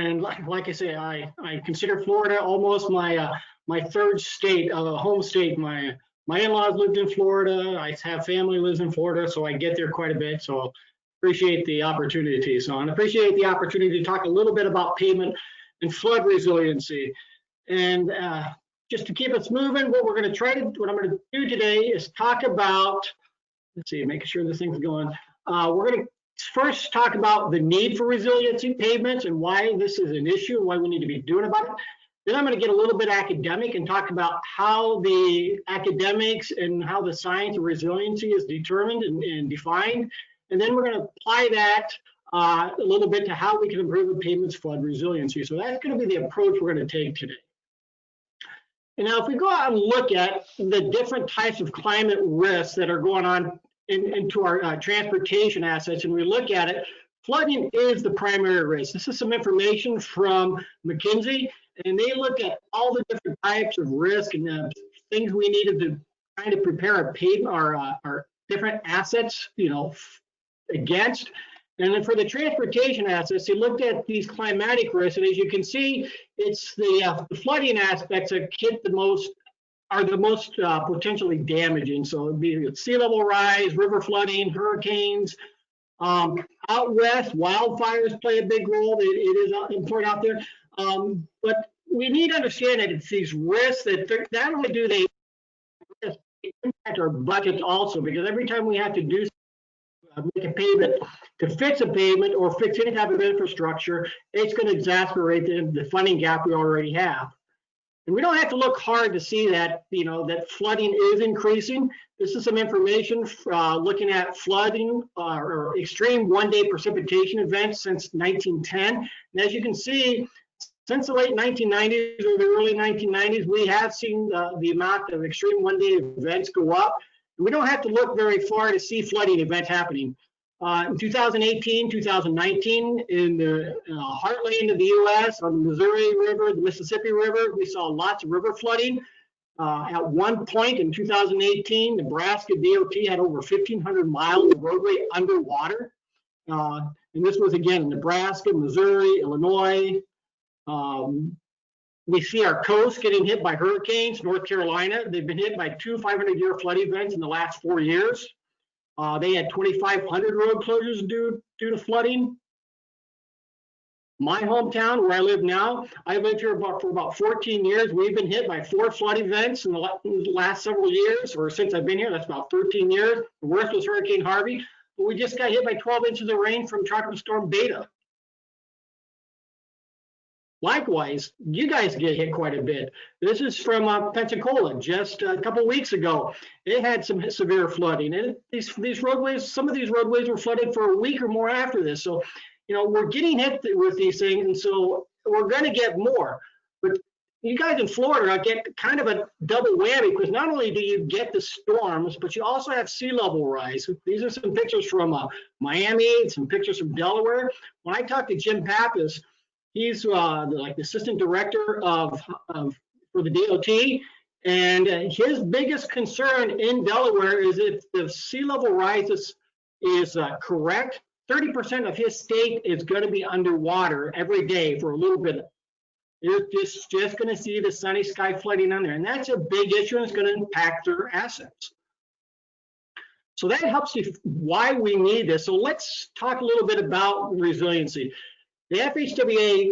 And like I say, I consider Florida almost my my third state, home state. My in-laws lived in Florida. I have family lives in Florida, so I get there quite a bit. So appreciate the opportunity. So and appreciate the opportunity to talk a little bit about pavement and flood resiliency. And just to keep us moving, what I'm going to do today is talk about, let's see, making sure this thing's going. We're going to first talk about the need for resiliency pavements and why this is an issue, why we need to be doing about it. Then I'm going to get a little bit academic and talk about how the academics and how the science of resiliency is determined and defined. And then we're going to apply that a little bit to how we can improve the pavement's flood resiliency. So that's going to be the approach we're going to take today. And now if we go out and look at the different types of climate risks that are going on into our transportation assets, and we look at it, flooding is the primary risk. This is some information from McKinsey, and they look at all the different types of risk and things we needed to kind of prepare our different assets, against. And then for the transportation assets, they looked at these climatic risks, and as you can see, it's the flooding aspects that hit the most, are the most potentially damaging. So it'd be sea level rise, river flooding, hurricanes. Out west, wildfires play a big role. It is important out there. But we need to understand that it's these risks that not only do they impact our budgets also, because every time we have to do make a pavement to fix a pavement or fix any type of infrastructure, it's going to exacerbate the funding gap we already have. And we don't have to look hard to see that, that flooding is increasing. This is some information looking at flooding or extreme one-day precipitation events since 1910. And as you can see, since the late 1990s or the early 1990s, we have seen the amount of extreme one-day events go up. And we don't have to look very far to see flooding events happening. In 2018, 2019, in the heartland of the U.S., on the Missouri River, the Mississippi River, we saw lots of river flooding. At one point in 2018, Nebraska DOT had over 1,500 miles of roadway underwater. And this was, again, Nebraska, Missouri, Illinois. We see our coast getting hit by hurricanes. North Carolina, they've been hit by 2 500-year flood events in the last 4 years. They had 2,500 road closures due to flooding. My hometown, where I live now, I've lived here for about 14 years. We've been hit by 4 flood events in the last several years, or since I've been here. That's about 13 years. The worst was Hurricane Harvey, but we just got hit by 12 inches of rain from Tropical Storm Beta. Likewise, you guys get hit quite a bit. This is from Pensacola just a couple weeks ago. It had some severe flooding, and these roadways, some of these roadways were flooded for a week or more after this. So, we're getting hit with these things, and so we're going to get more. But you guys in Florida get kind of a double whammy, because not only do you get the storms, but you also have sea level rise. These are some pictures from Miami, some pictures from Delaware. When I talked to Jim Pappas, he's like the assistant director for the DOT, and his biggest concern in Delaware is if the sea level rise is correct, 30% of his state is going to be underwater every day for a little bit. You're just going to see the sunny sky flooding on there, and that's a big issue, and it's going to impact their assets. So that helps you why we need this. So let's talk a little bit about resiliency. The FHWA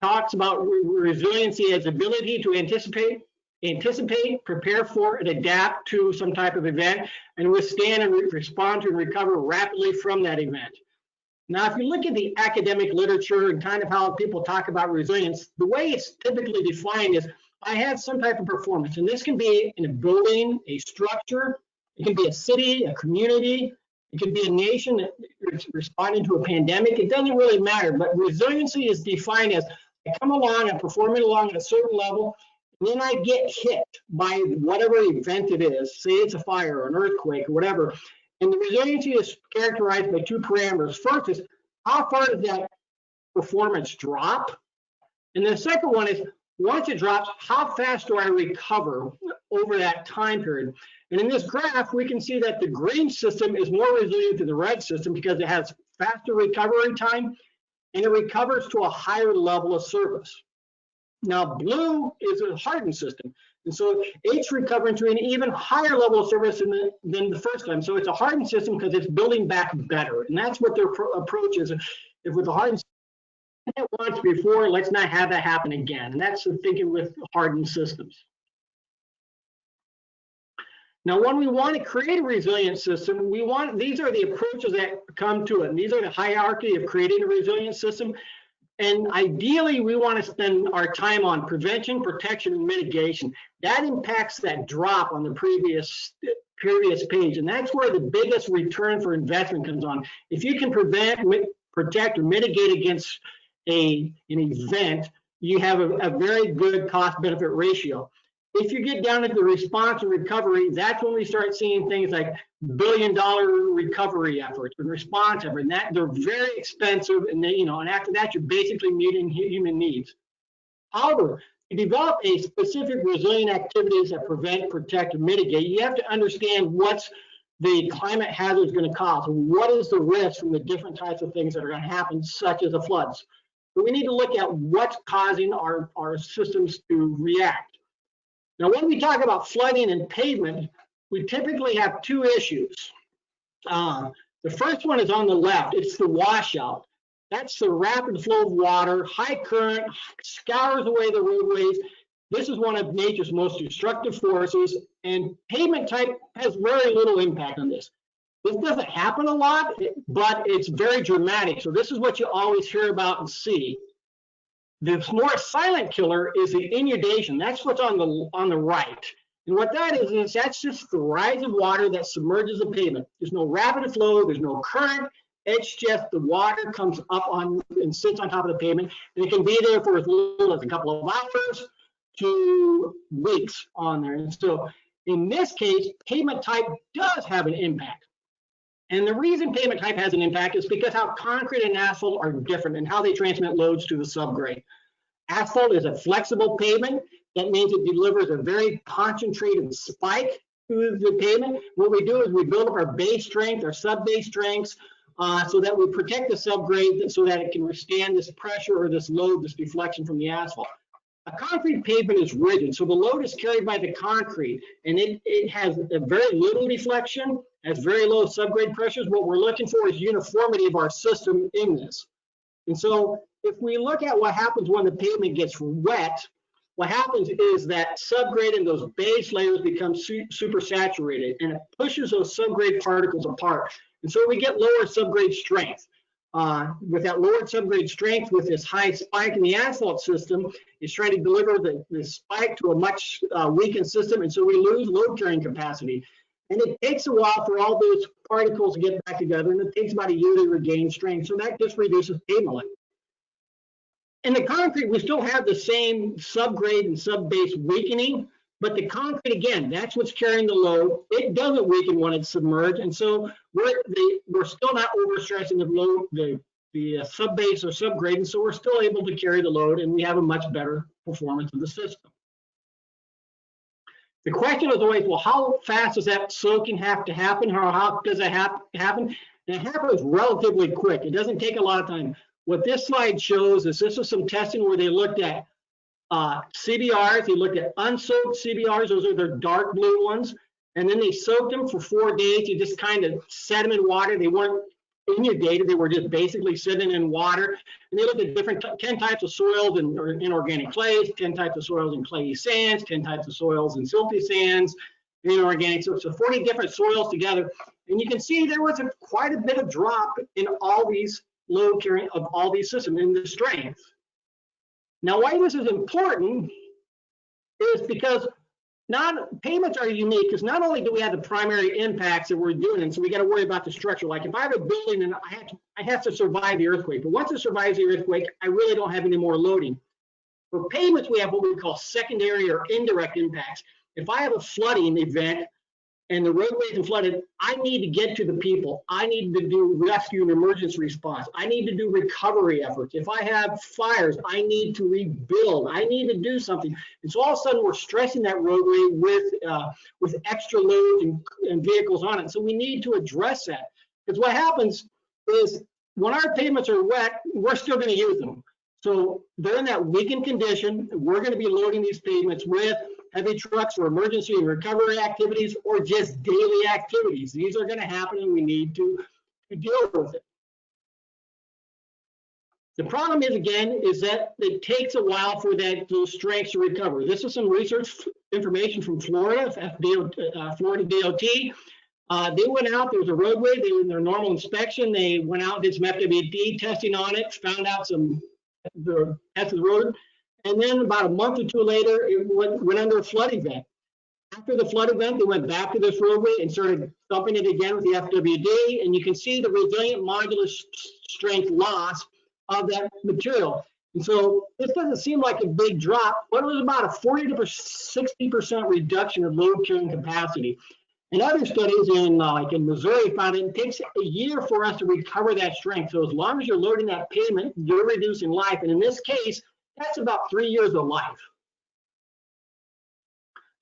talks about resiliency as ability to anticipate, prepare for, and adapt to some type of event, and withstand and respond to and recover rapidly from that event. Now, if you look at the academic literature and kind of how people talk about resilience, the way it's typically defined is I have some type of performance, and this can be in a building, a structure, it can be a city, a community, it could be a nation responding to a pandemic. It doesn't really matter, but resiliency is defined as I come along, I'm performing along at a certain level, and then I get hit by whatever event it is. Say it's a fire or an earthquake or whatever. And the resiliency is characterized by 2 parameters. First is how far does that performance drop? And the second one is once it drops, how fast do I recover over that time period? And in this graph, we can see that the green system is more resilient than the red system because it has faster recovery time. and it recovers to a higher level of service. Now, blue is a hardened system, and so it's recovering to an even higher level of service than the first time. So it's a hardened system because it's building back better, and that's what their approach is. If with the hardened system it once before, let's not have that happen again. And that's the thinking with hardened systems. Now, when we want to create a resilient system, these are the approaches that come to it. And these are the hierarchy of creating a resilient system. And ideally, we want to spend our time on prevention, protection, and mitigation. That impacts that drop on the previous page. And that's where the biggest return for investment comes on. If you can prevent, protect, or mitigate against an event, you have a very good cost-benefit ratio. If you get down into the response and recovery, that's when we start seeing things like billion-dollar recovery efforts and response efforts, and that they're very expensive, and and after that, you're basically meeting human needs. However, to develop a specific resilient activities that prevent, protect, and mitigate, you have to understand what's the climate hazard is going to cause, what is the risk from the different types of things that are going to happen, such as the floods. So we need to look at what's causing our systems to react. Now, when we talk about flooding and pavement, we typically have two issues. The first one is on the left. It's the washout. That's the rapid flow of water, high current, scours away the roadways. This is one of nature's most destructive forces, and pavement type has very little impact on this. This doesn't happen a lot, but it's very dramatic. So this is what you always hear about and see. The more silent killer is the inundation. That's what's on the right. And what that is that's just the rise of water that submerges the pavement. There's no rapid flow, there's no current. It's just the water comes up on and sits on top of the pavement, and it can be there for as little as a couple of hours to weeks on there. And so in this case, pavement type does have an impact. And the reason pavement type has an impact is because how concrete and asphalt are different and how they transmit loads to the subgrade. Asphalt is a flexible pavement. That means it delivers a very concentrated spike to the pavement. What we do is we build up our base strength, our sub-base strengths, so that we protect the subgrade so that it can withstand this pressure or this load, this deflection from the asphalt. A concrete pavement is rigid, so the load is carried by the concrete, and it has a very little deflection, has very low subgrade pressures. What we're looking for is uniformity of our system in this. And so if we look at what happens when the pavement gets wet, what happens is that subgrade and those base layers become supersaturated, and it pushes those subgrade particles apart. And so we get lower subgrade strength. With that lowered subgrade strength, with this high spike in the asphalt system, it's trying to deliver the spike to a much weakened system, and so we lose load carrying capacity. And it takes a while for all those particles to get back together, and it takes about a year to regain strength. So that just reduces pavement life. In the concrete, we still have the same subgrade and sub-base weakening, but the concrete, again, that's what's carrying the load. It doesn't weaken when it's submerged, and so we're still not overstressing the load, the sub-base or subgrade, and so we're still able to carry the load, and we have a much better performance of the system. The question is always, well, how fast does that soaking have to happen? How does it happen? And it happens relatively quick. It doesn't take a lot of time. What this slide shows is this is some testing where they looked at CBRs. They looked at unsoaked CBRs. Those are their dark blue ones. And then they soaked them for 4 days. You just kind of set them in water. They weren't inundated. They were just basically sitting in water. And they looked at different 10 types of soils and inorganic clays, 10 types of soils and clayey sands, 10 types of soils and silty sands, inorganic. So 40 different soils together. And you can see there was quite a bit of drop in all these load carrying of all these systems in the strength. Now, why this is important is because pavements are unique, because not only do we have the primary impacts that we're doing, and so we got to worry about the structure. Like if I have a building and I have to survive the earthquake, but once it survives the earthquake, I really don't have any more loading. For pavements, we have what we call secondary or indirect impacts. If I have a flooding event and the roadways are flooded, I need to get to the people. I need to do rescue and emergency response. I need to do recovery efforts. If I have fires, I need to rebuild. I need to do something. And so all of a sudden we're stressing that roadway with extra loads and vehicles on it. So we need to address that. Because what happens is when our pavements are wet, we're still going to use them. So they're in that weakened condition. We're going to be loading these pavements with heavy trucks for emergency and recovery activities or just daily activities. These are going to happen and we need to deal with it. The problem is, again, is that it takes a while for those strengths to recover. This is some research information from Florida, Florida DOT. They went out, there was a roadway, they were in their normal inspection, they went out, did some FWD testing on it, found out the test of the road, and then about a month or two later, it went under a flood event. After the flood event, they went back to this roadway and started thumping it again with the FWD, and you can see the resilient modulus strength loss of that material. And so this doesn't seem like a big drop, but it was about a 40 to 60% reduction of load carrying capacity. And other studies like in Missouri found it takes a year for us to recover that strength. So as long as you're loading that pavement, you're reducing life. And in this case, that's about 3 years of life.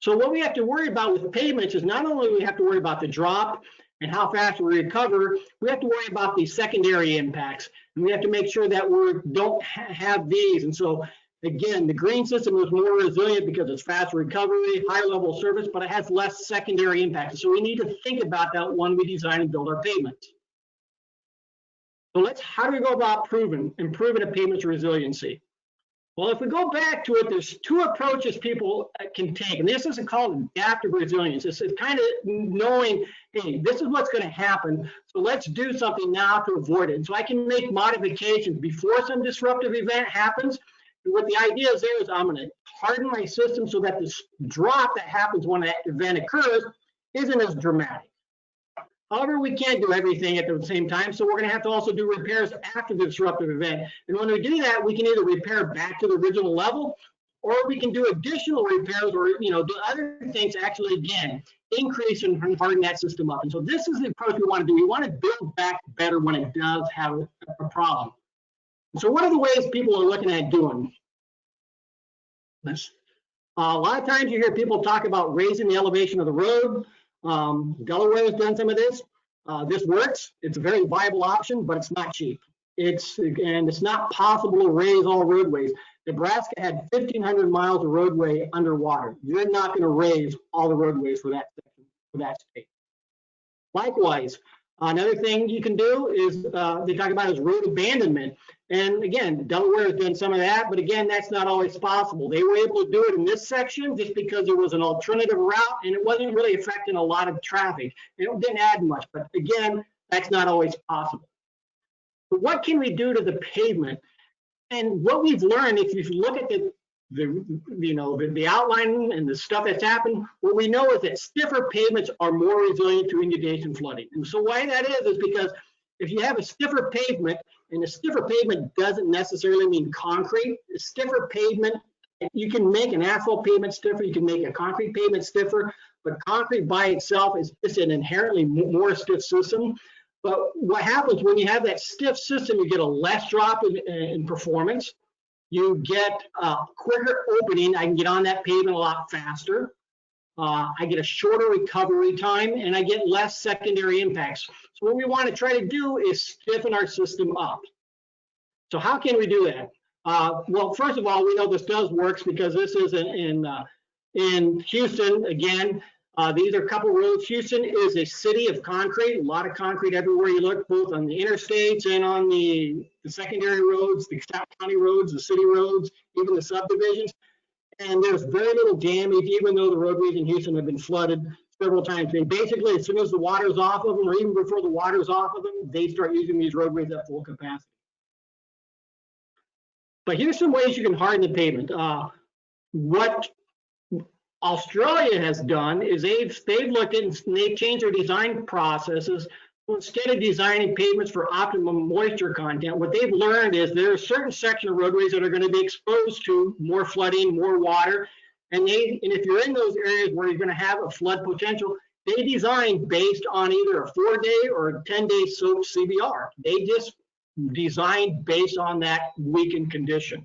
So what we have to worry about with pavements is not only we have to worry about the drop and how fast we recover, we have to worry about the secondary impacts. And we have to make sure that we don't have these. And so again, the green system is more resilient because it's faster recovery, higher level of service, but it has less secondary impacts. So we need to think about that when we design and build our pavements. So how do we go about improving a pavement's resiliency? Well, if we go back to it, there's two approaches people can take, and this isn't called adaptive resilience. It's kind of knowing, hey, this is what's going to happen, so let's do something now to avoid it. And so I can make modifications before some disruptive event happens. And what the idea is there is I'm going to harden my system so that this drop that happens when that event occurs isn't as dramatic. However, we can't do everything at the same time, so we're going to have to also do repairs after the disruptive event. And when we do that, we can either repair back to the original level, or we can do additional repairs, or do other things to actually, again, increase and harden that system up. And so this is the approach we want to do. We want to build back better when it does have a problem. And so what are the ways people are looking at doing this? A lot of times you hear people talk about raising the elevation of the road. Delaware has done some of this. This works. It's a very viable option, but it's not cheap. It's not possible to raise all roadways. Nebraska had 1,500 miles of roadway underwater. You're not going to raise all the roadways for that section, for that state. Likewise, another thing you can do is they talk about is road abandonment. And again, Delaware has done some of that, but again, that's not always possible. They were able to do it in this section just because there was an alternative route and it wasn't really affecting a lot of traffic. It didn't add much, but again, that's not always possible. But what can we do to the pavement? And what we've learned, if you look at the outline and the stuff that's happened, what we know is that stiffer pavements are more resilient to inundation flooding. And so why that is because if you have a stiffer pavement, and a stiffer pavement doesn't necessarily mean concrete. A stiffer pavement, you can make an asphalt pavement stiffer, you can make a concrete pavement stiffer, but concrete by itself is just an inherently more stiff system. But what happens when you have that stiff system, you get a less drop in performance. You get a quicker opening. I can get on that pavement a lot faster. I get a shorter recovery time, and I get less secondary impacts. So what we want to try to do is stiffen our system up. So how can we do that? Well, first of all, we know this does work because this is in Houston. Again, these are a couple roads. Houston is a city of concrete, a lot of concrete everywhere you look, both on the interstates and on the secondary roads, the county roads, the city roads, even the subdivisions. And there's very little damage, even though the roadways in Houston have been flooded several times. They basically, as soon as the water's off of them, or even before the water's off of them, they start using these roadways at full capacity. But here's some ways you can harden the pavement. What Australia has done is they've looked at and they've changed their design processes. Instead of designing pavements for optimum moisture content, what they've learned is there are certain sections of roadways that are going to be exposed to more flooding, more water. And if you're in those areas where you're going to have a flood potential, they design based on either a 4-day or a 10-day soak CBR. They just design based on that weakened condition.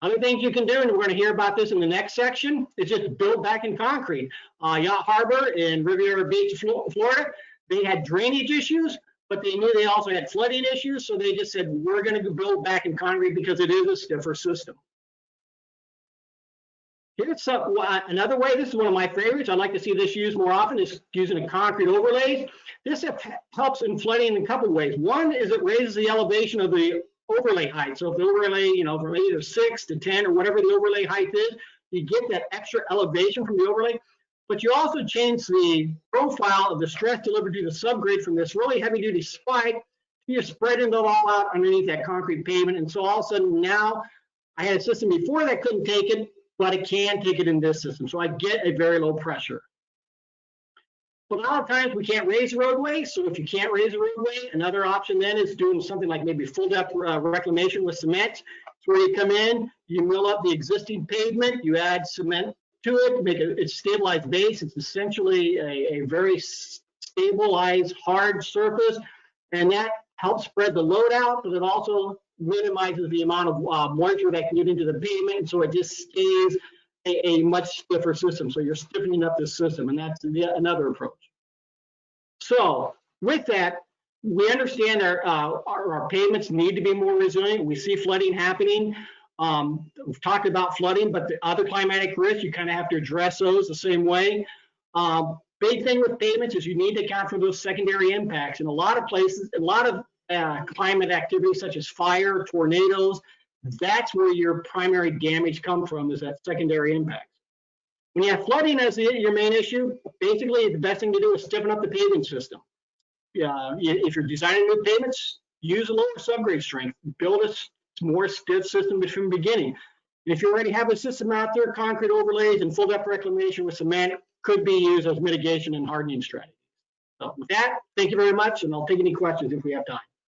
Other things you can do, and we're going to hear about this in the next section, is just build back in concrete. Yacht Harbor in Riviera Beach, Florida, they had drainage issues. but they knew they also had flooding issues, so they just said, we're going to build back in concrete because it is a stiffer system. Here's another way, this is one of my favorites, I'd like to see this used more often, is using a concrete overlays. This helps in flooding in a couple of ways. One is it raises the elevation of the overlay height. So if the overlay, you know, from either 6 to 10 or whatever the overlay height is, you get that extra elevation from the overlay. But you also change the profile of the stress delivered to the subgrade from this really heavy duty spike. You're spreading it all out underneath that concrete pavement. And so all of a sudden now, I had a system before that couldn't take it, but it can take it in this system. So I get a very low pressure. But a lot of times we can't raise the roadway. So if you can't raise the roadway, another option then is doing something like maybe full depth reclamation with cement. It's where you come in, you mill up the existing pavement, you add cement to it, make a stabilized base. It's essentially a very stabilized, hard surface. And that helps spread the load out, but it also minimizes the amount of moisture that can get into the pavement, so it just stays a much stiffer system. So you're stiffening up the system, and that's another approach. So with that, we understand our pavements need to be more resilient. We see flooding happening. We've talked about flooding, but the other climatic risks, you kind of have to address those the same way. Big thing with pavements is you need to account for those secondary impacts. In a lot of places, a lot of climate activities such as fire, tornadoes, that's where your primary damage comes from, is that secondary impact. When you have flooding as your main issue, basically the best thing to do is stiffen up the paving system. If you're designing new pavements, use a lower subgrade strength, build a more stiff system from the beginning. And if you already have a system out there, concrete overlays and full depth reclamation with cement could be used as mitigation and hardening strategies. So with that, thank you very much, and I'll take any questions if we have time.